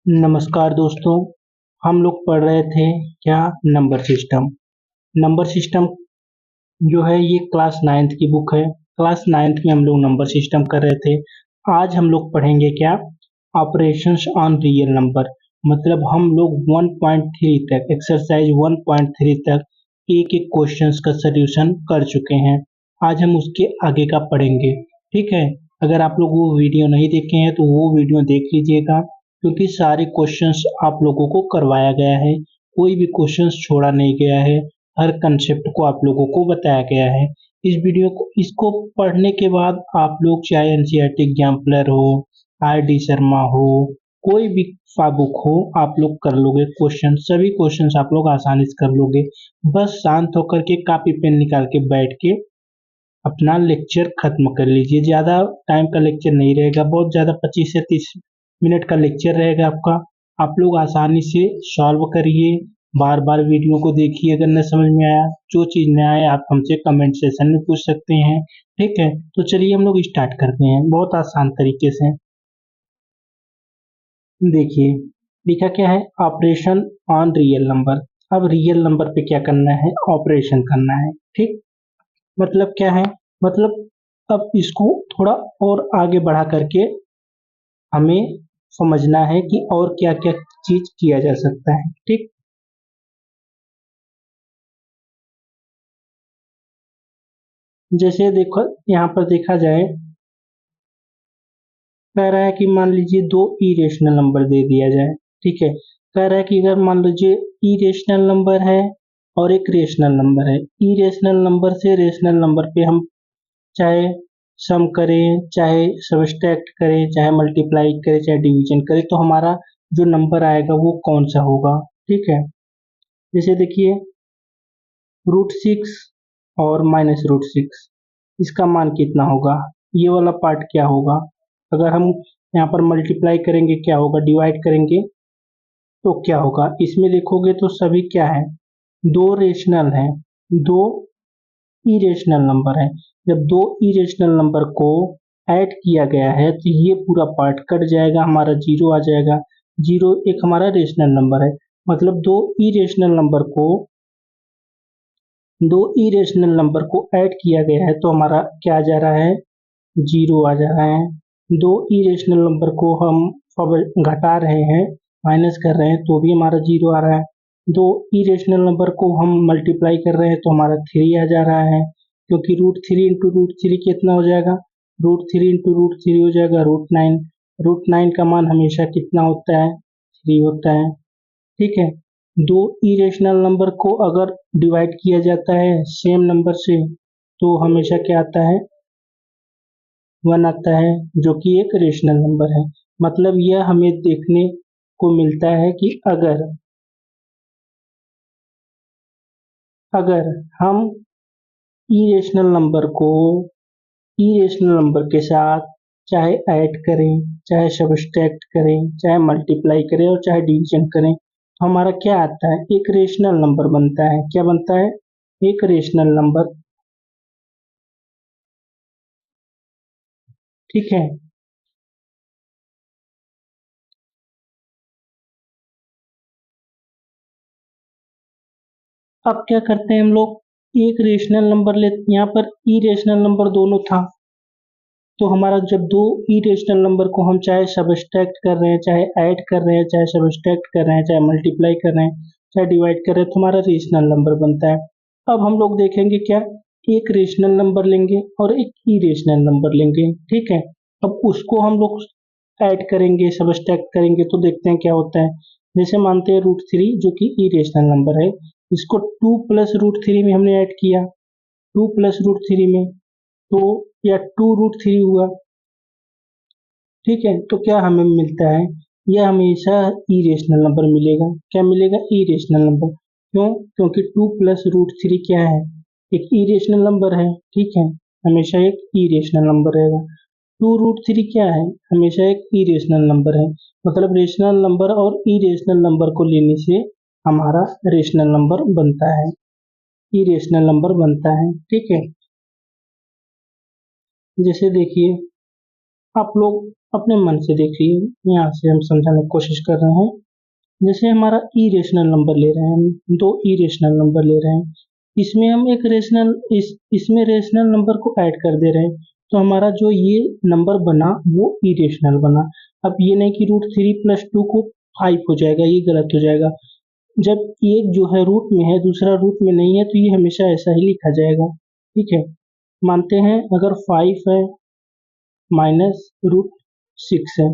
नमस्कार दोस्तों। हम लोग पढ़ रहे थे क्या नंबर सिस्टम। नंबर सिस्टम जो है ये क्लास नाइन्थ की बुक है। क्लास नाइन्थ में हम लोग नंबर सिस्टम कर रहे थे। आज हम लोग पढ़ेंगे क्या ऑपरेशंस ऑन रियल नंबर। मतलब हम लोग 1.3 तक एक्सरसाइज 1.3 तक एक एक क्वेश्चंस का सॉल्यूशन कर चुके हैं। आज हम उसके आगे का पढ़ेंगे। ठीक है। अगर आप लोग वो वीडियो नहीं देखे हैं तो वो वीडियो देख लीजिएगा, क्योंकि सारे क्वेश्चंस आप लोगों को करवाया गया है। कोई भी क्वेश्चंस छोड़ा नहीं गया है। हर कंसेप्ट को आप लोगों को बताया गया है। इस वीडियो को इसको पढ़ने के बाद आप लोग चाहे एनसीईआरटी एग्जाम्पलर हो, आर डी शर्मा हो, कोई भी बुक हो, आप लोग कर लोगे। क्वेश्चन सभी क्वेश्चंस आप लोग आसानी से कर लोगे। बस शांत होकर के कॉपी पेन निकाल के बैठ के अपना लेक्चर खत्म कर लीजिए। ज़्यादा टाइम का लेक्चर नहीं रहेगा, बहुत ज़्यादा 25 से 30 मिनट का लेक्चर रहेगा आपका। आप लोग आसानी से सॉल्व करिए, बार बार वीडियो को देखिए। अगर न समझ में आया, जो चीज़ न आए, आप हमसे कमेंट सेशन में पूछ सकते हैं। ठीक है, तो चलिए हम लोग स्टार्ट करते हैं बहुत आसान तरीके से। देखिए लिखा क्या है, ऑपरेशन ऑन रियल नंबर। अब रियल नंबर पे क्या करना है, ऑपरेशन करना है। ठीक, मतलब क्या है, मतलब अब इसको थोड़ा और आगे बढ़ा करके हमें समझना है कि और क्या क्या चीज किया जा सकता है। ठीक, जैसे देखो यहाँ पर देखा जाए, कह रहा है कि मान लीजिए दो इरेशनल नंबर दे दिया जाए। ठीक है, कह रहा है कि अगर मान लीजिए इरेशनल नंबर है और एक रेशनल नंबर है। इरेशनल नंबर से रेशनल नंबर पे हम चाहे सम करें, चाहे सब्सट्रैक्ट करें, चाहे मल्टीप्लाई करें, चाहे डिवीजन करें, तो हमारा जो नंबर आएगा वो कौन सा होगा। ठीक है, जैसे देखिए √6 और -√6, इसका मान कितना होगा, ये वाला पार्ट क्या होगा। अगर हम यहाँ पर मल्टीप्लाई करेंगे क्या होगा, डिवाइड करेंगे तो क्या होगा। इसमें देखोगे तो सभी क्या है, दो रेशनल हैं, दो इरेशनल नंबर है। जब दो इरेशनल नंबर को ऐड किया गया है तो ये पूरा पार्ट कट जाएगा, हमारा जीरो आ जाएगा। जीरो एक हमारा रेशनल नंबर है। मतलब दो इरेशनल नंबर को ऐड किया गया है तो हमारा क्या आ जा रहा है, जीरो आ जा रहा है। दो इरेशनल नंबर को हम अब घटा रहे हैं, माइनस कर रहे हैं, तो भी हमारा जीरो आ रहा है। दो इरेशनल नंबर को हम मल्टीप्लाई कर रहे हैं तो हमारा थ्री आ जा रहा है, क्योंकि √3 इंटू √3 कितना हो जाएगा, √3 इंटू √3 हो जाएगा √9। √9 का मान हमेशा कितना होता है, थ्री होता है। ठीक है, दो इरेशनल नंबर को अगर डिवाइड किया जाता है सेम नंबर से तो हमेशा क्या आता है, वन आता है, जो कि एक रेशनल नंबर है। मतलब यह हमें देखने को मिलता है कि अगर अगर हम इरेशनल नंबर को इरेशनल नंबर के साथ चाहे ऐड करें, चाहे सब्सट्रैक्ट करें, चाहे मल्टीप्लाई करें और चाहे डिवीजन करें, तो हमारा क्या आता है, एक रेशनल नंबर बनता है। क्या बनता है, एक रेशनल नंबर। ठीक है, अब क्या करते हैं हम लोग, एक रेशनल नंबर ले, यहाँ पर इरेशनल नंबर दोनों था, तो हमारा जब दो इरेशनल नंबर को हम चाहे सब्सट्रैक्ट कर रहे हैं, चाहे ऐड कर रहे हैं, चाहे सब्सट्रैक्ट कर रहे हैं, चाहे मल्टीप्लाई कर रहे हैं, चाहे डिवाइड कर रहे हैं, तो हमारा रेशनल नंबर बनता है। अब हम लोग देखेंगे क्या, एक रेशनल नंबर लेंगे और एक इरेशनल नंबर लेंगे। ठीक है, अब उसको हम लोग ऐड करेंगे, सब्सट्रैक्ट करेंगे, तो देखते हैं क्या होता है। जैसे मानते हैं √3 जो कि इरेशनल नंबर है, इसको 2 प्लस √3 में हमने ऐड किया, 2 प्लस √3 में, तो या 2 √3 हुआ। ठीक है, तो क्या हमें मिलता है, यह हमेशा इरेशनल नंबर मिलेगा। क्या मिलेगा, इरेशनल नंबर। क्यों, क्योंकि 2 प्लस √3 क्या है, एक इरेशनल नंबर है। ठीक है, हमेशा एक इरेशनल नंबर रहेगा। 2 √3 क्या है, हमेशा एक इरेशनल नंबर है। मतलब रेशनल नंबर और इरेशनल नंबर को लेने से हमारा रेशनल नंबर बनता है, इरेशनल नंबर बनता है। ठीक है, जैसे देखिए आप लोग अपने मन से देखिए, यहाँ से हम समझाने की कोशिश कर रहे हैं। जैसे हमारा इरेशनल नंबर ले रहे हैं हम, दो इरेशनल नंबर ले रहे हैं, इसमें हम एक रेशनल इसमें रेशनल नंबर को ऐड कर दे रहे हैं, तो हमारा जो ये नंबर बना वो इरेशनल बना। अब ये नहीं कि √3 + 2 को 5 हो जाएगा, ये गलत हो जाएगा। जब एक जो है रूट में है दूसरा रूट में नहीं है तो ये हमेशा ऐसा ही लिखा जाएगा। ठीक है, मानते हैं अगर 5 है -√6 है।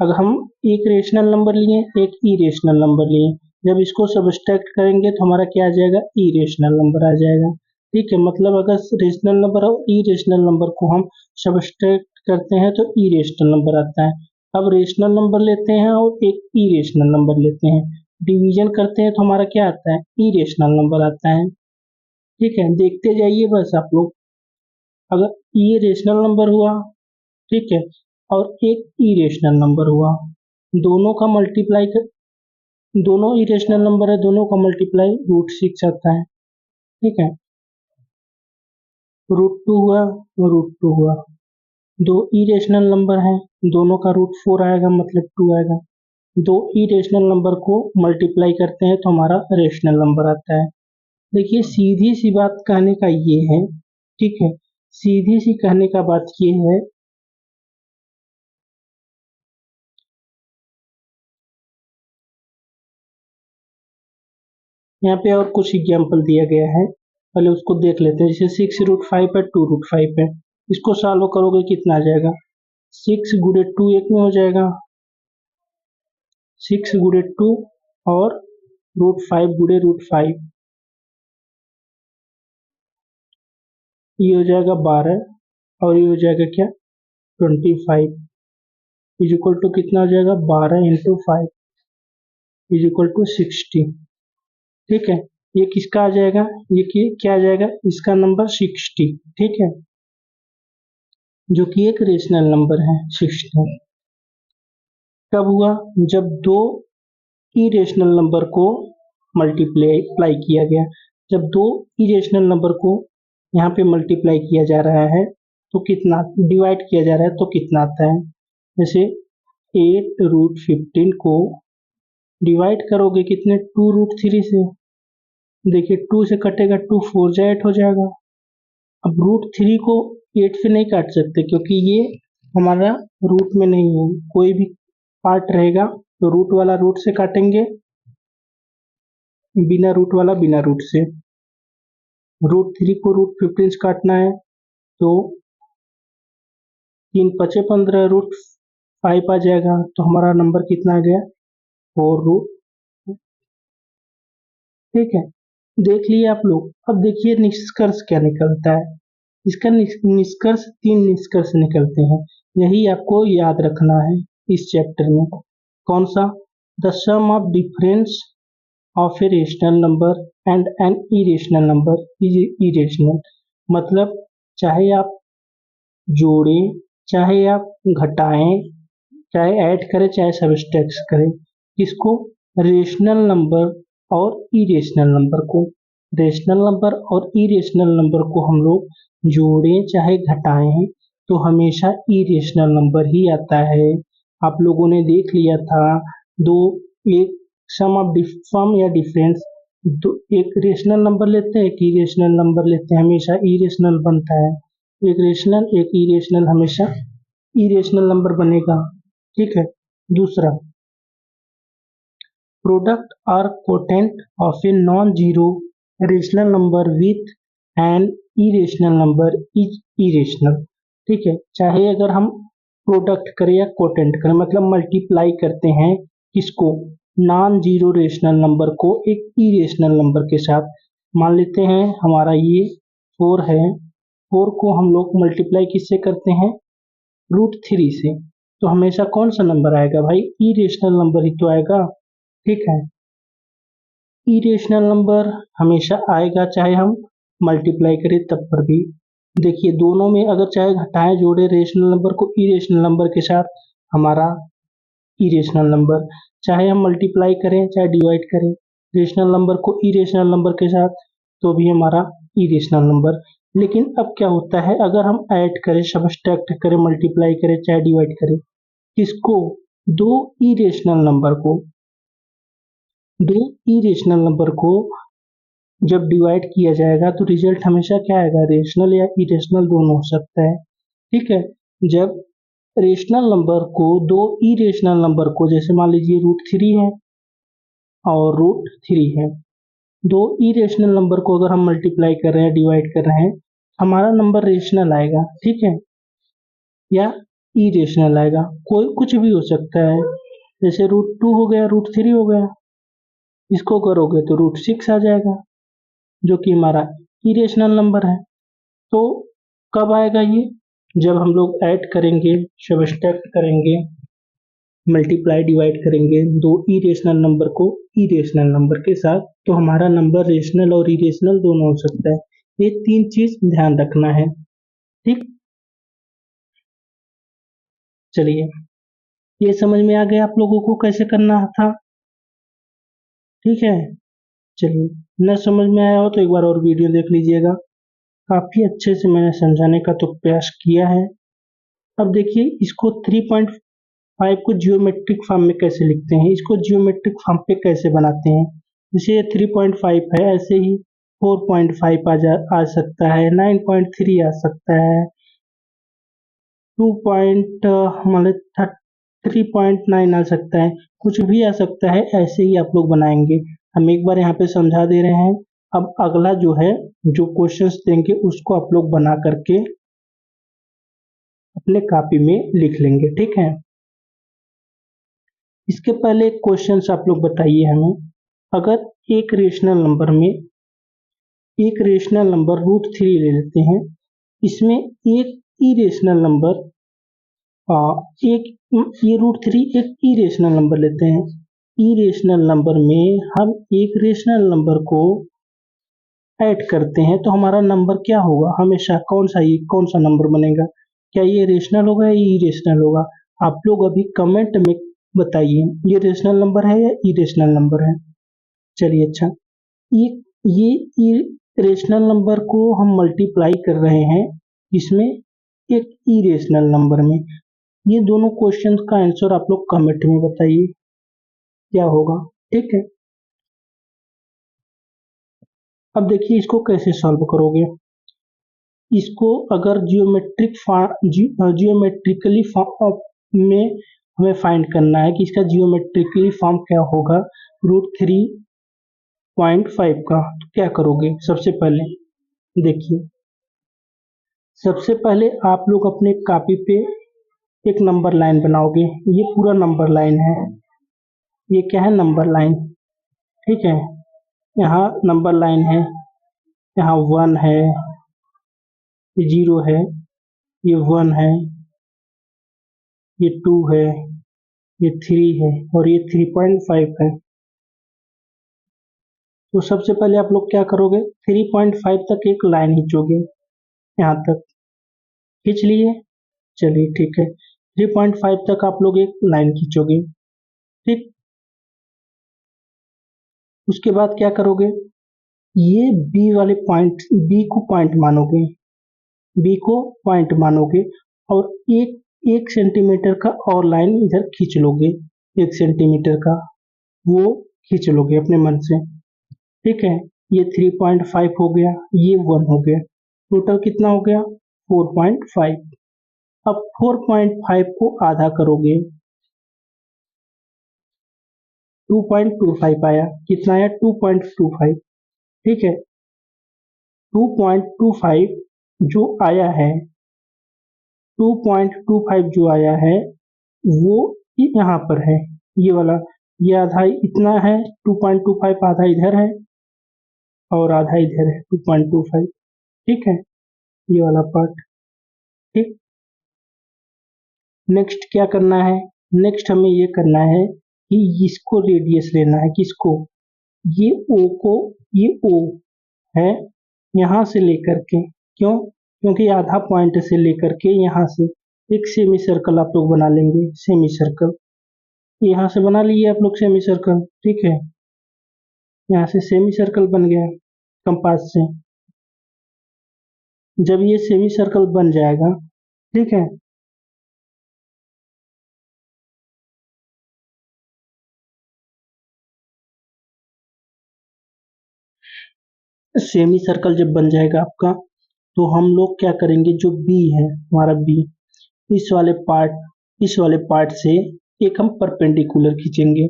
अगर हम एक रेशनल नंबर लिए एक इरेशनल नंबर लिए, जब इसको सब्सट्रैक्ट करेंगे तो हमारा क्या आ जाएगा, इरेशनल नंबर आ जाएगा। ठीक है, मतलब अगर रेशनल नंबर और इरेशनल नंबर को हम सब्सट्रैक्ट करते हैं तो इरेशनल नंबर आता है। अब रेशनल नंबर लेते हैं और एक इरेशनल नंबर लेते हैं, डिवीजन करते हैं तो हमारा क्या आता है, इरेशनल नंबर आता है। ठीक है, देखते जाइए बस आप लोग। अगर ये रेशनल नंबर हुआ, ठीक है, और एक इरेशनल नंबर हुआ, दोनों का मल्टीप्लाई कर, दोनों इरेशनल नंबर है, दोनों का मल्टीप्लाई √6 आता है। ठीक है, √2 हुआ √2 हुआ, दो इरेशनल नंबर है, दोनों का √4 आएगा मतलब 2 आएगा। दो इरेशनल नंबर को मल्टीप्लाई करते हैं तो हमारा रेशनल नंबर आता है। देखिए सीधी सी बात कहने का ये है, ठीक है, सीधी सी कहने का बात ये है, यहाँ पे और कुछ एग्जाम्पल दिया गया है, पहले उसको देख लेते हैं। जैसे 6√5 है, 2√5 है, इसको सॉल्व करोगे कितना आ जाएगा, 6 गुणे 2 एक में हो जाएगा, 6 गुणे 2 और √5 गुणे √5, ये हो जाएगा 12 और ये हो जाएगा क्या, 25 इज इक्वल टू कितना हो जाएगा, 12 × 5 इज इक्वल टू 60। ठीक है, ये किसका आ जाएगा, ये क्या आ जाएगा, इसका नंबर 60। ठीक है, जो कि एक रेशनल नंबर है 60। कब हुआ, जब दो इरेशनल नंबर को मल्टीप्लाई किया गया। जब दो इरेशनल नंबर को यहाँ पे मल्टीप्लाई किया जा रहा है तो कितना, डिवाइड किया जा रहा है तो कितना आता है। जैसे 8√15 को डिवाइड करोगे कितने, 2√3 से, देखिए 2 से कटेगा 2 4 जा 8 हो जाएगा। अब √3 को 8 से नहीं काट सकते क्योंकि ये हमारा रूट में नहीं है, कोई भी पार्ट रहेगा तो रूट वाला रूट से काटेंगे, बिना रूट वाला बिना रूट से। √3 को √15 से काटना है तो 3 × 5 = 15, √5 आ जाएगा तो हमारा नंबर कितना आ गया, 4 ठीक है, देख लिए आप लोग। अब देखिए निष्कर्ष क्या निकलता है, इसका निष्कर्ष 3 निष्कर्ष निकलते हैं, यही आपको याद रखना है इस चैप्टर में। कौन सा, the sum of difference of a rational number and an irrational number is irrational. मतलब चाहे आप जोड़ें, चाहे आप घटाएं, चाहे ऐड करें, चाहे सब्सट्रैक्ट करें, किसको, रेशनल नंबर और इरेशनल नंबर को। रेशनल नंबर और इरेशनल नंबर को हम लोग जोड़ें चाहे घटाएं तो हमेशा इरेशनल नंबर ही आता है। आप लोगों ने देख लिया था, दो, एक सम या डिफरेंस, दो एक रेशनल नंबर लेते हैं, एक इरेशनल नंबर लेते हैं, हमेशा इरेशनल बनता है। एक रेशनल एक इरेशनल, हमेशा इरेशनल नंबर बनेगा। ठीक है, दूसरा, प्रोडक्ट और quotient of a non zero rational number with an irrational number is irrational. ठीक है, चाहे अगर हम प्रोडक्ट करें या कोटेंट करें, मतलब मल्टीप्लाई करते हैं किसको, नॉन जीरो रेशनल नंबर को एक इरेशनल नंबर के साथ। मान लेते हैं हमारा ये 4 है, 4 को हम लोग मल्टीप्लाई किससे करते हैं, √3 से, तो हमेशा कौन सा नंबर आएगा भाई, इरेशनल नंबर ही तो आएगा। ठीक है, इरेशनल नंबर हमेशा आएगा चाहे हम मल्टीप्लाई करें तब पर भी। देखिए दोनों में अगर चाहे घटाएं जोड़े रेशनल नंबर को इरेशनल नंबर के साथ, हमारा इरेशनल नंबर, चाहे हम मल्टीप्लाई करें चाहे डिवाइड करें रेशनल नंबर को इरेशनल नंबर के साथ तो भी हमारा इरेशनल नंबर। लेकिन अब क्या होता है, अगर हम ऐड करें, सब्सट्रैक्ट करें, मल्टीप्लाई करें, चाहे डिवाइड करें, किसको? दो इरेशनल नंबर को। दो इरेशनल नंबर को जब डिवाइड किया जाएगा तो रिजल्ट हमेशा क्या आएगा? रेशनल या इरेशनल दोनों हो सकता है। ठीक है। जब रेशनल नंबर को दो इरेशनल नंबर को, जैसे मान लीजिए √3 है और √3 है, दो इरेशनल नंबर को अगर हम मल्टीप्लाई कर रहे हैं, डिवाइड कर रहे हैं, हमारा नंबर रेशनल आएगा। ठीक है, या इरेशनल आएगा, कोई कुछ भी हो सकता है। जैसे √2 हो गया, √3 हो गया, इसको करोगे तो √6 आ जाएगा, जो कि हमारा इरेशनल नंबर है। तो कब आएगा ये? जब हम लोग ऐड करेंगे, सब्ट्रैक्ट करेंगे, मल्टीप्लाई डिवाइड करेंगे दो इरेशनल नंबर को इरेशनल नंबर के साथ, तो हमारा नंबर रेशनल और इरेशनल दोनों हो सकता है। ये तीन चीज ध्यान रखना है। ठीक, चलिए, ये समझ में आ गया आप लोगों को कैसे करना था? ठीक है, चलिए, न समझ में आया हो तो एक बार और वीडियो देख लीजिएगा। काफी अच्छे से मैंने समझाने का तो प्रयास किया है। अब देखिए, इसको 3.5 को जियोमेट्रिक फॉर्म में कैसे लिखते हैं, इसको जियोमेट्रिक फॉर्म पे कैसे बनाते हैं। जैसे ये 3.5 है, ऐसे ही 4.5 आ सकता है, 9.3 आ सकता है, मतलब 3.9 आ सकता है, कुछ भी आ सकता है। ऐसे ही आप लोग बनाएंगे। हम एक बार यहाँ पे समझा दे रहे हैं। अब अगला जो है, जो क्वेश्चंस देंगे उसको आप लोग बना करके अपने कॉपी में लिख लेंगे। ठीक है, इसके पहले क्वेश्चंस आप लोग बताइए हमें। अगर एक रेशनल नंबर में, एक रेशनल नंबर √3 ले लेते हैं, इसमें एक इरेशनल नंबर, एक ये √3 एक इरेशनल नंबर लेते हैं। इरेशनल नंबर में हम एक रेशनल नंबर को ऐड करते हैं, तो हमारा नंबर क्या होगा? हमेशा कौन सा नंबर बनेगा? क्या ये रेशनल होगा या इरेशनल होगा? आप लोग अभी कमेंट में बताइए, ये रेशनल नंबर है या इरेशनल नंबर है। चलिए, अच्छा, ये ये रेशनल नंबर को हम मल्टीप्लाई कर रहे हैं, इसमें एक इरेशनल नंबर में। ये दोनों क्वेश्चन का आंसर आप लोग कमेंट में बताइए क्या होगा। ठीक है, अब देखिए इसको कैसे सॉल्व करोगे। इसको अगर जियोमेट्रिकली फॉर्म में हमें फाइंड करना है कि इसका जियोमेट्रिकली फॉर्म क्या होगा √3.5 का, तो क्या करोगे? सबसे पहले देखिए, सबसे पहले आप लोग अपने कॉपी पे एक नंबर लाइन बनाओगे। ये पूरा नंबर लाइन है, ये क्या है? Number line. ठीक है, यहाँ नंबर लाइन है, यहाँ 1 है, ये 0 है, ये 1 है, ये 2 है, ये 3 है और ये 3.5 है। तो सबसे पहले आप लोग क्या करोगे? 3.5 तक एक लाइन खींचोगे, यहाँ तक खींच लिए। चलिए, ठीक है, 3.5 तक आप लोग एक लाइन खींचोगे। ठीक, उसके बाद क्या करोगे? ये बी को पॉइंट मानोगे, बी को पॉइंट मानोगे और एक 1 सेंटीमीटर का और लाइन इधर खींच लोगे, 1 सेंटीमीटर का वो खींच लोगे अपने मन से। ठीक है, ये 3.5 हो गया, ये 1 हो गया, टोटल कितना हो गया? 4.5। अब 4.5 को आधा करोगे, 2.25 आया। कितना आया? 2.25। ठीक है, 2.25 जो आया है, 2.25 जो आया है वो यहाँ पर है, ये वाला, ये आधा इतना है, 2.25 आधा इधर है और आधा इधर है, 2.25। ठीक है, ये वाला पार्ट। ठीक, नेक्स्ट क्या करना है? नेक्स्ट हमें ये करना है कि इसको रेडियस लेना है। किसको? ये ओ को, ये ओ है, यहाँ से लेकर के, क्यों? क्योंकि आधा पॉइंट से लेकर के यहाँ से एक सेमी सर्कल आप लोग बना लेंगे। सेमी सर्कल यहाँ से बना लिए आप लोग सेमी सर्कल। ठीक है, यहाँ से सेमी सर्कल बन गया कंपास से। जब ये सेमी सर्कल बन जाएगा, ठीक है, सेमी सर्कल जब बन जाएगा आपका, तो हम लोग क्या करेंगे, जो बी है हमारा बी, इस वाले पार्ट इस वाले पार्ट से एक हम परपेंडिकुलर खींचेंगे।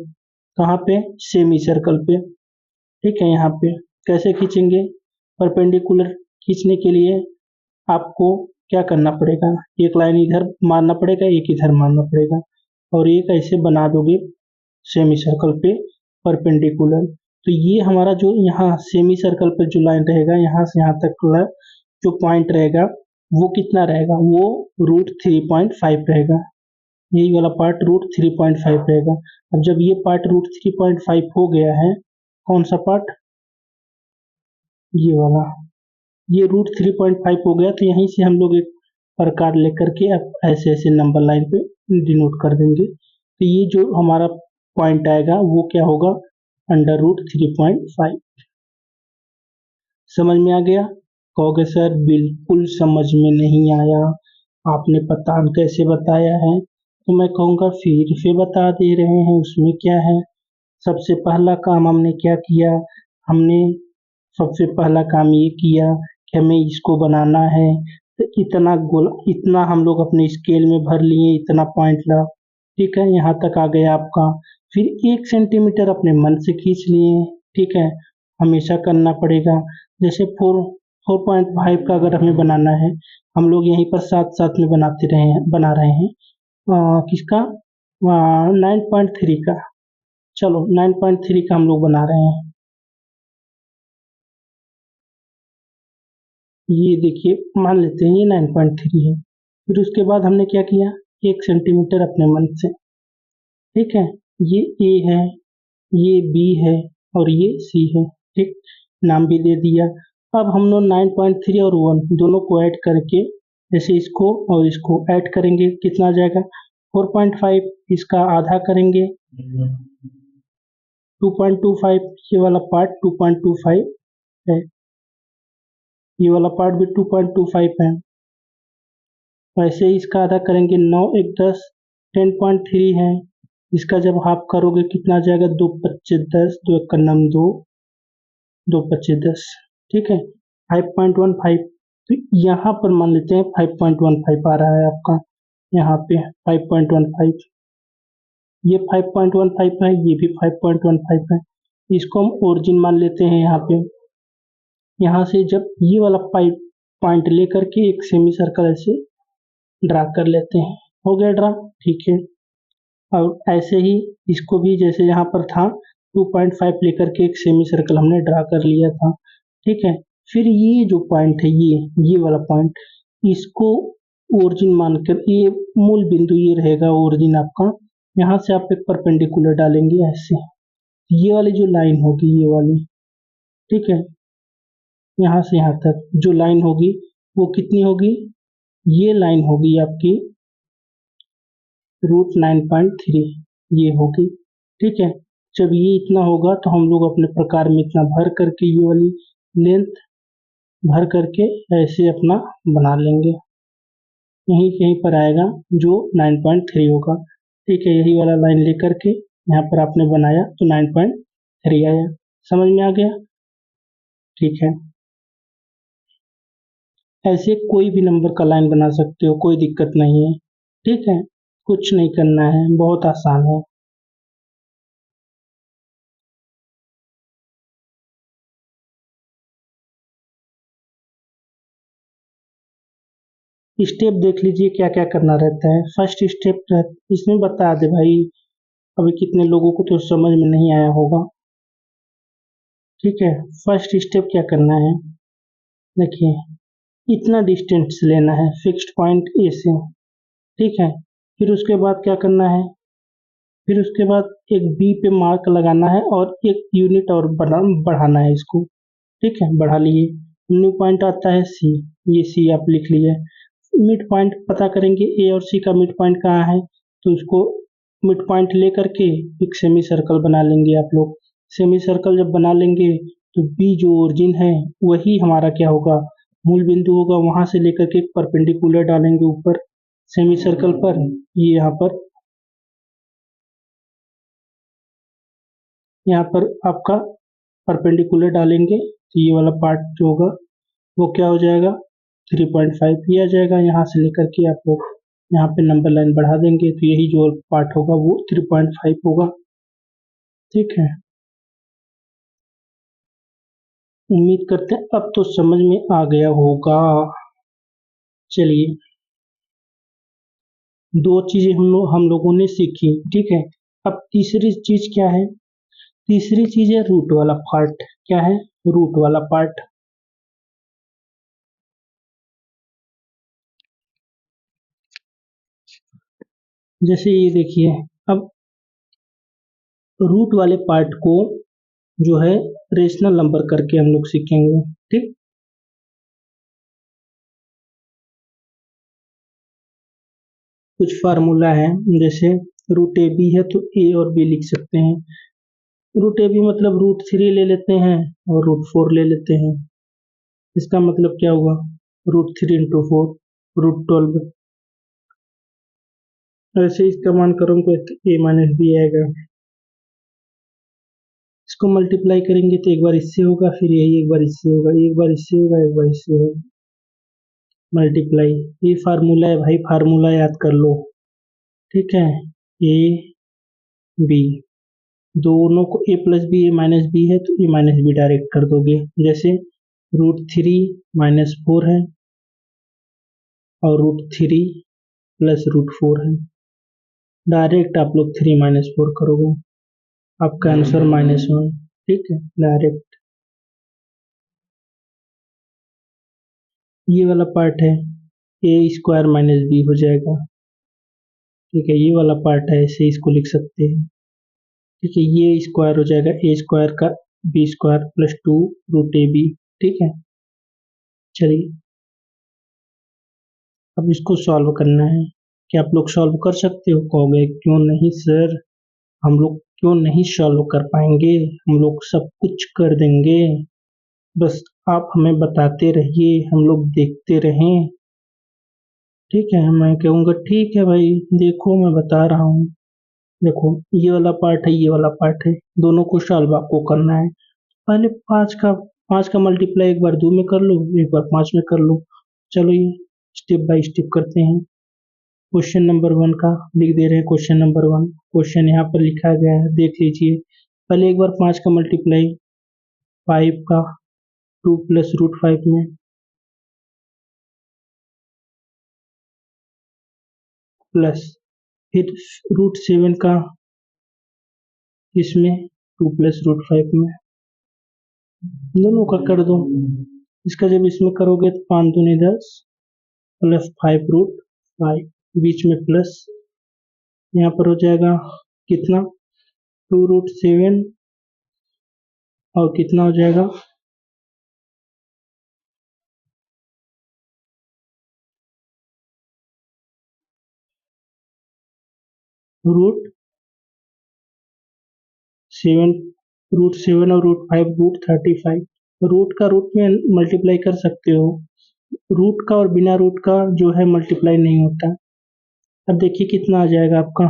कहाँ पे? सेमी सर्कल पे। ठीक है, यहाँ पे कैसे खींचेंगे? परपेंडिकुलर खींचने के लिए आपको क्या करना पड़ेगा, एक लाइन इधर मारना पड़ेगा, एक इधर मारना पड़ेगा, और एक ऐसे बना दोगे सेमी सर्कल पे परपेंडिकुलर। तो ये हमारा जो यहाँ सेमी सर्कल पर जो लाइन रहेगा, यहाँ से यहाँ तक का जो पॉइंट रहेगा, वो कितना रहेगा? वो √3.5 रहेगा। यही वाला पार्ट √3.5 रहेगा। अब जब ये पार्ट √3.5 हो गया है, कौन सा पार्ट? ये वाला, ये √3.5 हो गया, तो यहीं से हम लोग एक प्रकार लेकर के अब ऐसे ऐसे नंबर लाइन पे डिनोट कर देंगे। तो ये जो हमारा पॉइंट आएगा वो क्या होगा? √3.5। समझ में आ गया? कहोगे सर बिल्कुल समझ में नहीं आया, आपने पता कैसे बताया है? तो मैं कहूँगा फिर से बता दे रहे हैं, उसमें क्या है। सबसे पहला काम हमने क्या किया? हमने सबसे पहला काम ये किया कि हमें इसको बनाना है। तो इतना हम लोग अपने स्केल में भर लिए, इतना पॉइंट ला, ठीक है, यहाँ तक आ गया आपका। फिर 1 सेंटीमीटर अपने मन से खींच लिए, ठीक है, हमेशा करना पड़ेगा। जैसे 4.5 का अगर हमें बनाना है, हम लोग यहीं पर साथ साथ में बना रहे हैं। किसका? 9.3 का। चलो 9.3 का हम लोग बना रहे हैं। ये देखिए, मान लेते हैं ये 9.3 है। फिर उसके बाद हमने क्या किया? 1 सेंटीमीटर अपने मन से, ठीक है, ये ए है, ये बी है, और ये सी है, ठीक, नाम भी दे दिया। अब हम लोग 9.3 और 1 दोनों को ऐड करके, जैसे इसको और इसको ऐड करेंगे, कितना आ जाएगा? 4.5। इसका आधा करेंगे 2.25, ये वाला पार्ट 2.25 है, ये वाला पार्ट भी 2.25 है। वैसे ही इसका आधा करेंगे, 9 एक 10, 10.3 है। इसका जब हाफ करोगे कितना आ जाएगा? 2 25 10, 2 एक का नम 2, 2 25 10, ठीक है, 5.15। तो यहाँ पर मान लेते हैं 5.15 आ रहा है आपका, यहाँ पे 5.15, ये 5.15 है, ये भी 5.15 है। इसको हम ओरिजिन मान लेते हैं यहाँ पे। यहाँ से जब ये वाला पाइप पॉइंट लेकर के एक सेमी सर्कल ऐसे ड्रा कर लेते हैं, हो गया ड्रा, ठीक है। और ऐसे ही इसको भी जैसे यहाँ पर था 2.5 लेकर के एक सेमी सर्कल हमने ड्रा कर लिया था, ठीक है। फिर ये जो पॉइंट है, ये वाला पॉइंट, इसको ओरिजिन मानकर, ये मूल बिंदु ये रहेगा ओरिजिन आपका। यहाँ से आप एक परपेंडिकुलर डालेंगे ऐसे, ये वाली जो लाइन होगी, ये वाली, ठीक है, यहाँ से यहाँ तक जो लाइन होगी वो कितनी होगी? ये लाइन होगी आपकी √9.3, ये होगी, ठीक है। जब ये इतना होगा तो हम लोग अपने प्रकार में इतना भर करके ये वाली लेंथ भर करके ऐसे अपना बना लेंगे, यहीं कहीं पर आएगा जो 9.3 होगा, ठीक है। यही वाला लाइन लेकर के यहाँ पर आपने बनाया तो 9.3 आया। समझ में आ गया? ठीक है, ऐसे कोई भी नंबर का लाइन बना सकते हो, कोई दिक्कत नहीं है, ठीक है। कुछ नहीं करना है, बहुत आसान है। स्टेप देख लीजिए क्या क्या करना रहता है। फर्स्ट स्टेप इसमें बता दे भाई, अभी कितने लोगों को तो समझ में नहीं आया होगा, ठीक है। फर्स्ट स्टेप क्या करना है, देखिए, इतना डिस्टेंस लेना है फिक्स्ड पॉइंट ए से, ठीक है। फिर उसके बाद क्या करना है? फिर उसके बाद एक बी पे मार्क लगाना है और एक यूनिट और बढ़ाना है इसको, ठीक है, बढ़ा लिए। न्यू पॉइंट आता है सी, ये सी आप लिख लिए। मिड पॉइंट पता करेंगे, ए और सी का मिड पॉइंट कहाँ है, तो उसको मिड पॉइंट लेकर के एक सेमी सर्कल बना लेंगे आप लोग। सेमी सर्कल जब बना लेंगे तो बी जो ओरिजिन है वही हमारा क्या होगा? मूल बिंदु होगा वहां से लेकर के परपेंडिकुलर डालेंगे ऊपर सेमी सर्कल पर, ये यहाँ पर आपका परपेंडिकुलर डालेंगे तो ये वाला पार्ट जो होगा वो क्या हो जाएगा 3.5 ये आ जाएगा। यहाँ से लेकर के आप लोग यहाँ पे नंबर लाइन बढ़ा देंगे तो यही जो पार्ट होगा वो 3.5 होगा। ठीक है, उम्मीद करते हैं अब तो समझ में आ गया होगा। चलिए, दो चीजें हम लोगों ने सीखी। ठीक है, अब तीसरी चीज क्या है? तीसरी चीज है रूट वाला पार्ट। क्या है? रूट वाला पार्ट। जैसे ये देखिए, अब रूट वाले पार्ट को जो है रेशनल नंबर करके हम लोग सीखेंगे। ठीक, कुछ फार्मूला है, जैसे रूट ए बी है तो ए और बी लिख सकते हैं। रूट ए बी मतलब रूट 3 ले लेते हैं और रूट 4 ले लेते हैं। इसका मतलब क्या हुआ? Root 3 into 4 root 12। ऐसे इसका मान करूँगा तो ए माइनस बी आएगा। इसको मल्टीप्लाई करेंगे तो एक बार इससे होगा, फिर यही एक बार इससे होगा, एक बार इससे होगा, एक बार इससे होगा, मल्टीप्लाई। ये फार्मूला है भाई, फार्मूला याद कर लो। ठीक है, ए बी दोनों को ए plus B A minus B है तो ए माइनस बी डायरेक्ट कर दोगे। जैसे रूट 3 - 4 है और रूट 3 + रूट 4 है, डायरेक्ट आप लोग 3 - 4 करोगे, आपका आंसर -1। ठीक है, डायरेक्ट। ये वाला पार्ट है, a² - b हो जाएगा। ठीक है, ये वाला पार्ट है, ऐसे इसको लिख सकते हैं। ठीक है, ये स्क्वायर हो जाएगा a² का b² + 2 रूट ए बी। ठीक है, चलिए अब इसको सॉल्व करना है। क्या आप लोग सॉल्व कर सकते हो? कहोगे क्यों नहीं सर, हम लोग क्यों नहीं सॉल्व कर पाएंगे, हम लोग सब कुछ कर देंगे, बस आप हमें बताते रहिए, हम लोग देखते रहें। ठीक है, मैं कहूँगा ठीक है भाई, देखो मैं बता रहा हूँ। देखो, ये वाला पार्ट है, ये वाला पार्ट है, दोनों को सॉल्व आपको करना है। पहले पाँच का मल्टीप्लाई एक बार 2 में कर लो, एक बार 5 में कर लो। चलो ये स्टेप बाय स्टेप करते हैं। क्वेश्चन नंबर 1 का लिख दे रहे हैं। क्वेश्चन नंबर 1 क्वेश्चन यहाँ पर लिखा गया है, देख लीजिए। पहले एक बार 5 का मल्टीप्लाई 5 का 2 + रूट 5 में, प्लस फिर रूट 7 का इसमें 2 + रूट 5 में, दोनों का कर दो। इसका जब इसमें करोगे तो 5 दूनी 10 + 5 रूट 5, बीच में प्लस, यहाँ पर हो जाएगा कितना 2√7 और कितना हो जाएगा रूट 7, रूट 7 और रूट 5 रूट 35। रूट का रूट में मल्टीप्लाई कर सकते हो, रूट का और बिना रूट का जो है मल्टीप्लाई नहीं होता। अब देखिए कितना आ जाएगा आपका,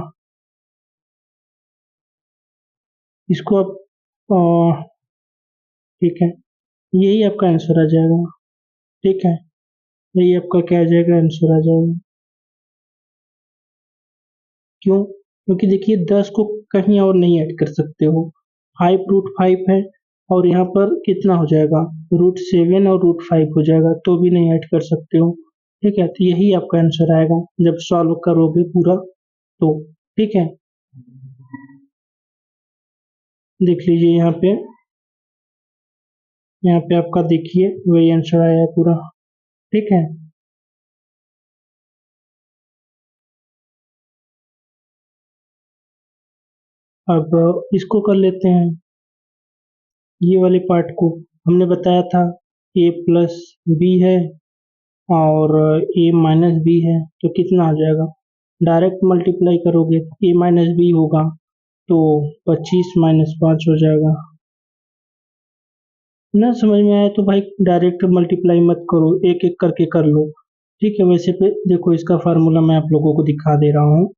इसको आप ठीक है, यही आपका आंसर आ जाएगा। ठीक है, यही आपका क्या आ जाएगा, आंसर आ जाएगा। क्यों? क्योंकि देखिए 10 को कहीं और नहीं ऐड कर सकते हो, 5√5 है और यहाँ पर कितना हो जाएगा रूट 7 और रूट 5 हो जाएगा, तो भी नहीं ऐड कर सकते हो। ठीक है, तो यही आपका आंसर आएगा जब सॉल्व करोगे पूरा तो। ठीक है, देख लीजिए यहाँ पे आपका देखिए वही आंसर आया है पूरा। ठीक है, अब इसको कर लेते हैं, ये वाले पार्ट को। हमने बताया था a प्लस बी है और a माइनस बी है, तो कितना आ जाएगा, डायरेक्ट मल्टीप्लाई करोगे a माइनस बी होगा तो 25 - 5 हो जाएगा। ना समझ में आया तो भाई डायरेक्ट मल्टीप्लाई मत करो, एक एक करके कर लो। ठीक है, वैसे पे देखो इसका फार्मूला मैं आप लोगों को दिखा दे रहा हूँ।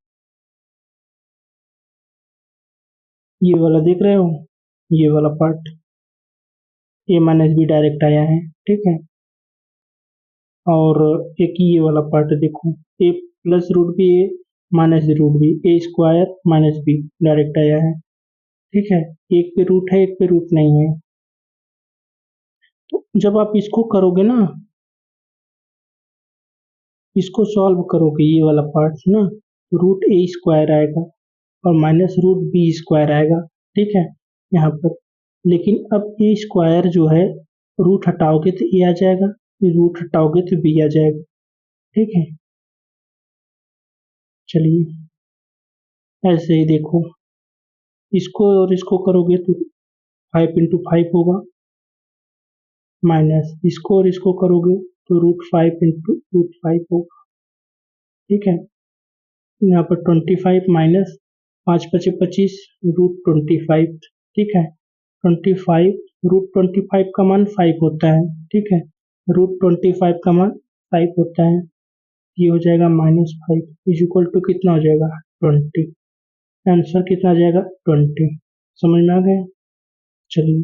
ये वाला देख रहे हो, ये वाला पार्ट, ए माइनस बी डायरेक्ट आया है। ठीक है, और एक ये वाला पार्ट देखो, ए plus root B A minus root B A square minus B direct आया है। ठीक है, एक पे रूट है, एक पे रूट नहीं है। तो जब आप इसको करोगे ना, इसको सॉल्व करोगे ये वाला पार्ट ना, तो रूट ए स्क्वायर आएगा और माइनस रूट बी स्क्वायर आएगा। ठीक है, यहाँ पर लेकिन अब ए स्क्वायर जो है, रूट हटाओगे तो ए आ जाएगा, रूट हटाओगे तो बी आ जाएगा। ठीक है, चलिए ऐसे ही देखो, इसको और इसको करोगे तो 5 × 5 होगा, माइनस इसको और इसको करोगे तो √5 × √5 होगा। ठीक है, यहाँ पर 25 माइनस 5×5 = 25 √25। ठीक है, 25 √25 का मान 5 होता है। ठीक है, √25 का मान 5 होता है। ये हो जाएगा -5 इज इक्वल टू कितना हो जाएगा 20। आंसर कितना आ जाएगा 20। समझ में आ गया? चलिए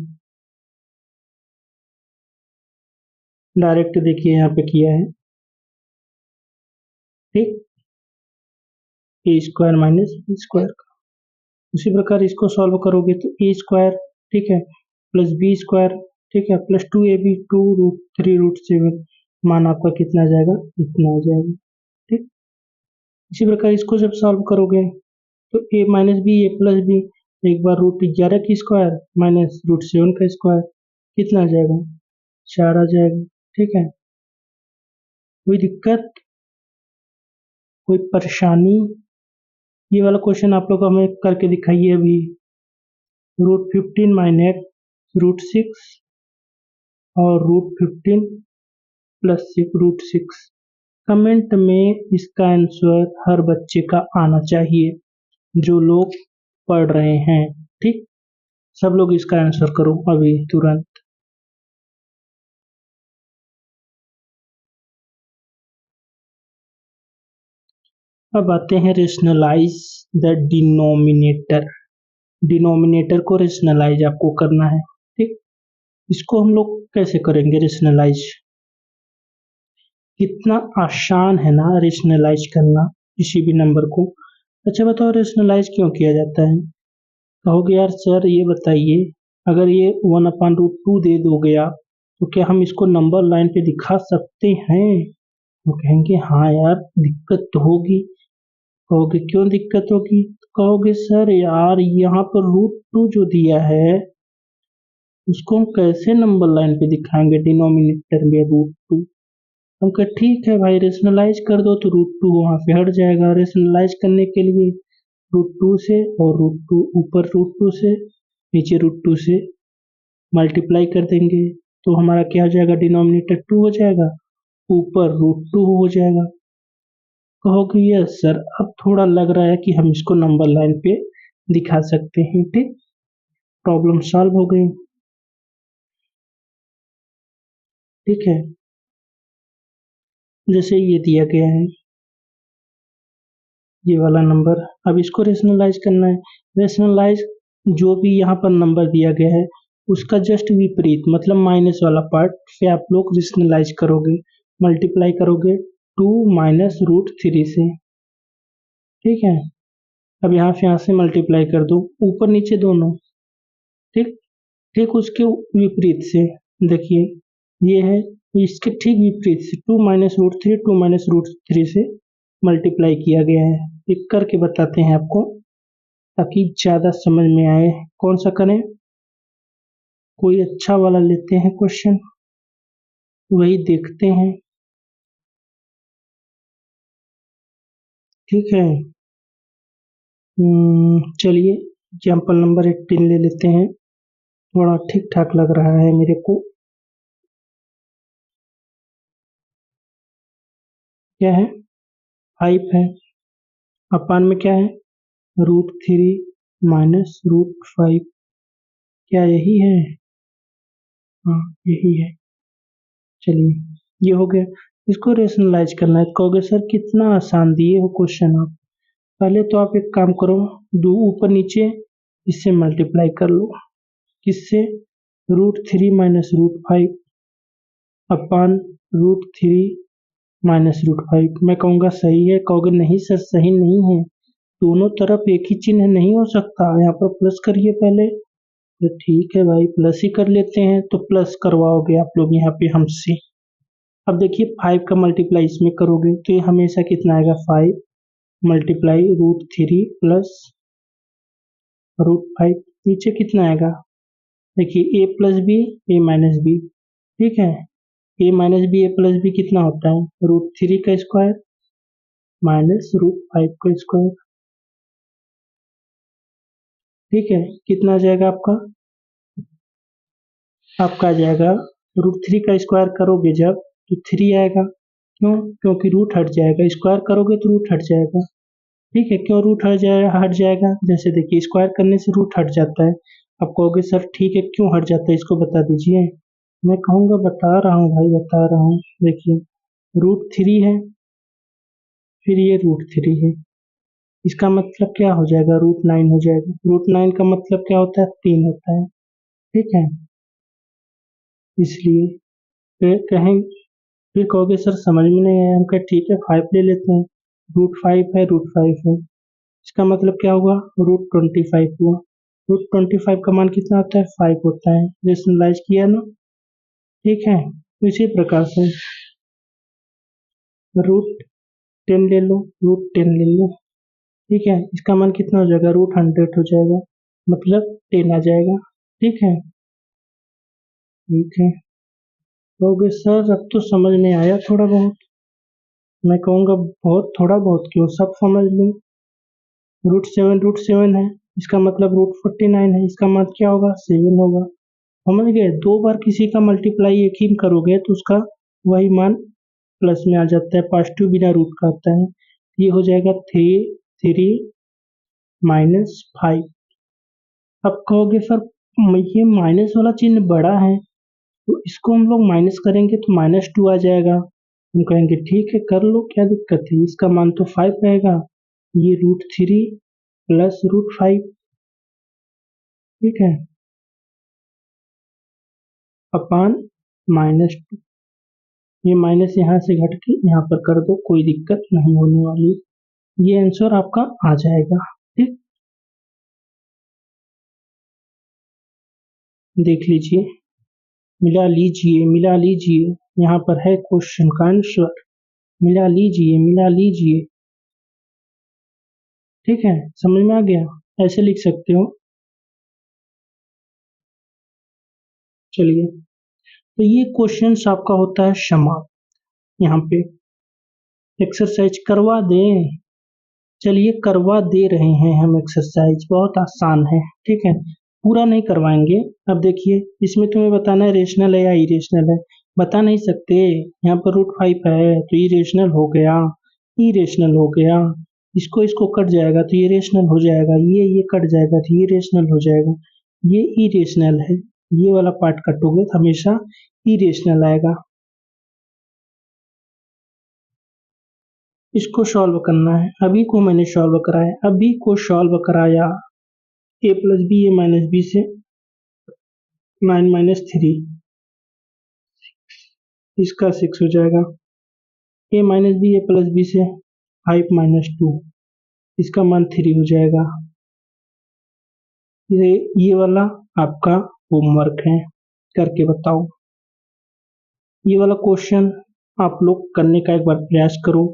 डायरेक्ट देखिए यहाँ पे किया है। ठीक, ए स्क्वायर माइनस बी स्क्वायर, उसी प्रकार इसको सॉल्व करोगे तो ए स्क्वायर, ठीक है, प्लस बी स्क्वायर, ठीक है, प्लस 2ab 2√3√7, मान आपका कितना आ जाएगा, इतना आ जाएगा। ठीक, इसी प्रकार इसको जब सॉल्व करोगे तो ए minus B A plus B, एक बार √11 की स्क्वायर माइनस √7 का स्क्वायर, कितना आ जाएगा 4 आ जाएगा। ठीक है, कोई दिक्कत, कोई परेशानी? ये वाला क्वेश्चन आप लोग हमें करके दिखाइए अभी। √15 माइनस √6 और √15 प्लस √6। कमेंट में इसका आंसर हर बच्चे का आना चाहिए जो लोग पढ़ रहे हैं। ठीक, सब लोग इसका आंसर करो अभी तुरंत। अब आते हैं रेशनलाइज द डिनोमिनेटर। डिनोमिनेटर को रेशनलाइज आपको करना है। ठीक, इसको हम लोग कैसे करेंगे रेशनलाइज? कितना आसान है ना रेशनलाइज करना किसी भी नंबर को। अच्छा बताओ, रेशनलाइज क्यों किया जाता है? कहोगे यार सर ये बताइए, अगर ये 1/√2 दे दोगे आप, तो क्या हम इसको नंबर लाइन पे दिखा सकते हैं? वो कहेंगे हाँ यार दिक्कत तो होगी। कहोगे क्यों दिक्कत होगी? तो कहोगे सर यार यहाँ पर √2 जो दिया है, उसको हम कैसे नंबर लाइन पे दिखाएंगे डिनोमिनेटर में √2? हम कहे ठीक है भाई रेशनलाइज कर दो तो √2 वहां से हट जाएगा। रेशनलाइज करने के लिए √2 से और √2 ऊपर √2 से नीचे √2 से मल्टीप्लाई कर देंगे, तो हमारा क्या हो जाएगा, डिनोमिनेटर 2 हो जाएगा, ऊपर √2 हो जाएगा। कहोगे यस सर अब थोड़ा लग रहा है कि हम इसको नंबर लाइन पे दिखा सकते हैं। ठीक, प्रॉब्लम सॉल्व हो गई। ठीक है, जैसे ये दिया गया है ये वाला नंबर, अब इसको रेशनलाइज करना है। रेशनलाइज, जो भी यहाँ पर नंबर दिया गया है उसका जस्ट विपरीत मतलब माइनस वाला पार्ट से आप लोग रेशनलाइज करोगे, मल्टीप्लाई करोगे 2 माइनस √3 से। ठीक है, अब यहाँ से मल्टीप्लाई कर दो ऊपर नीचे दोनों। ठीक, ठीक उसके विपरीत से देखिए, ये है इसके ठीक विपरीत से 2 - √3 से मल्टीप्लाई किया गया है। एक करके बताते हैं आपको ताकि ज़्यादा समझ में आए। कौन सा करें? कोई अच्छा वाला लेते हैं क्वेश्चन, वही देखते हैं। ठीक है, चलिए एग्जाम्पल नंबर 18 ले लेते हैं, थोड़ा ठीक ठाक लग रहा है मेरे को। क्या है? 5 है, अपान में क्या है, √3 माइनस √5। क्या यही है? हाँ यही है। चलिए ये हो गया। इसको रेशनलाइज करना है। कहोगे सर कितना आसान दिए हो क्वेश्चन आप। पहले तो आप एक काम करो, दो ऊपर नीचे इससे मल्टीप्लाई कर लो। किससे? √3 - √5 अपान √3 -√5। मैं कहूँगा सही है, कहोगे नहीं सर सही नहीं है, दोनों तरफ एक ही चिन्ह नहीं हो सकता, यहाँ पर प्लस करिए पहले। तो ठीक है भाई प्लस ही कर लेते हैं, तो प्लस करवाओगे आप लोग यहाँ पे हमसे। अब देखिए 5 का मल्टीप्लाई इसमें करोगे तो ये हमेशा कितना आएगा, 5 मल्टीप्लाई √3 प्लस √5। नीचे कितना आएगा, देखिए a plus B A minus B, ठीक है। a minus B A plus B कितना होता है, √3 का स्क्वायर माइनस √5 का स्क्वायर, ठीक है। कितना आ जाएगा आपका, आपका आ जाएगा √3 का स्क्वायर करोगे जब तो 3 आएगा। क्यों? क्योंकि रूट हट जाएगा, स्क्वायर करोगे तो रूट हट जाएगा, ठीक है। क्यों रूट हट जाएगा, जैसे देखिए स्क्वायर करने से रूट हट जाता है। आप कहोगे सर ठीक है क्यों हट जाता है इसको बता दीजिए। मैं कहूँगा बता रहा हूँ भाई बता रहा हूँ। देखिए √3 है, फिर ये √3 है, इसका मतलब क्या हो जाएगा, √9 हो जाएगा। √9 का मतलब क्या होता है, 3 होता है, ठीक है। इसलिए फिर कहें, फिर कहोगे सर समझ में नहीं आया, हम कहे ठीक है 5 ले लेते हैं। √5 है, √5 है, इसका मतलब क्या हुआ, √25 हुआ। √25 का मान कितना होता है, 5 होता है। रेशनलाइज किया ना, ठीक है। तो इसी प्रकार से √10 ले लो, √10 ले लो, ठीक है। इसका मान कितना हो जाएगा, √100 हो जाएगा, मतलब 10 आ जाएगा, ठीक है। ठीक है, कहोगे सर अब तो समझ में आया थोड़ा बहुत। मैं कहूँगा बहुत थोड़ा बहुत क्यों, सब समझ लो। √7 है, इसका मतलब √49 है, इसका मान क्या होगा, 7 होगा। समझ गए, दो बार किसी का मल्टीप्लाई एक ही में करोगे तो उसका वही मान प्लस में आ जाता है, पॉजिटिव बिना रूट का आता है। ये हो जाएगा 3 -5। अब कहोगे सर ये माइनस वाला चिन्ह बड़ा है, तो इसको हम लोग माइनस करेंगे तो -2 आ जाएगा। हम कहेंगे ठीक है कर लो क्या दिक्कत है, इसका मान तो 5 रहेगा। ये √3 प्लस √5, ठीक है, अपान -2। ये माइनस यहाँ से घट के यहाँ पर कर दो, कोई दिक्कत नहीं होने वाली। ये आंसर आपका आ जाएगा, ठीक। देख लीजिए, मिला लीजिए, यहाँ पर है क्वेश्चन का आंसर। मिला लीजिए मिला लीजिए, ठीक है, समझ में आ गया, ऐसे लिख सकते हो। चलिए, तो ये क्वेश्चन आपका होता है समाप्त। यहाँ पे एक्सरसाइज करवा दें, चलिए करवा दे रहे हैं हम एक्सरसाइज, बहुत आसान है, ठीक है। पूरा नहीं करवाएंगे। अब देखिए इसमें तुम्हें बताना है रेशनल है या इरेशनल है, बता नहीं सकते। यहाँ पर √5 है तो इरेशनल हो गया, इरेशनल हो गया। इसको इसको कट जाएगा तो ये रेशनल हो जाएगा, ये कट जाएगा तो ये रेशनल हो जाएगा। ये इरेशनल है, ये वाला पार्ट कटोगे तो हमेशा इरेशनल आएगा। इसको सॉल्व करना है, अभी को मैंने सॉल्व कराया, अभी को सॉल्व कराया। a plus B A minus B से 9 - 3, इसका 6 हो जाएगा। a minus B A plus B से 5 - 2, इसका मान 3 हो जाएगा। ये वाला आपका होमवर्क है, करके बताओ। ये वाला क्वेश्चन आप लोग करने का एक बार प्रयास करो।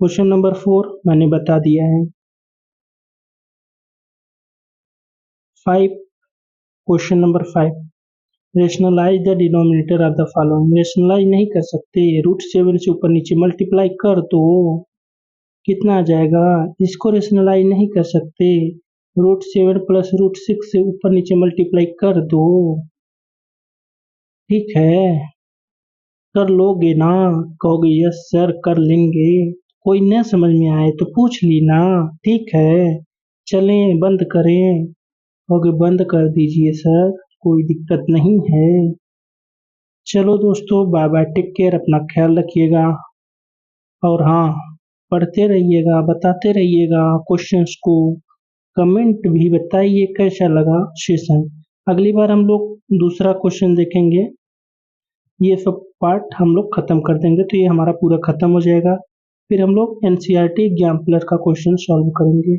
क्वेश्चन नंबर 4 मैंने बता दिया है। 5, question number 5, rationalise the denominator of the following. Rationalise नहीं कर सकते, √7 से ऊपर नीचे मल्टीप्लाई कर दो, कितना आ जाएगा। इसको रेशनलाइज नहीं कर सकते, √7 प्लस √6 से ऊपर नीचे मल्टीप्लाई कर दो, ठीक है। कर लोगे ना, कहोगे यस सर कर लेंगे। कोई न समझ में आए तो पूछ ली ना, ठीक है। चलें बंद करें, कहोगे बंद कर दीजिए सर, कोई दिक्कत नहीं है। चलो दोस्तों, बाय बाय, टेक केयर, अपना ख्याल रखिएगा। और हाँ, पढ़ते रहिएगा, बताते रहिएगा क्वेश्चंस को, कमेंट भी बताइए कैसा लगा सेशन। अगली बार हम लोग दूसरा क्वेश्चन देखेंगे। ये सब पार्ट हम लोग खत्म कर देंगे तो ये हमारा पूरा खत्म हो जाएगा। फिर हम लोग एनसीईआरटी एग्जाम्पलर का क्वेश्चन सॉल्व करेंगे।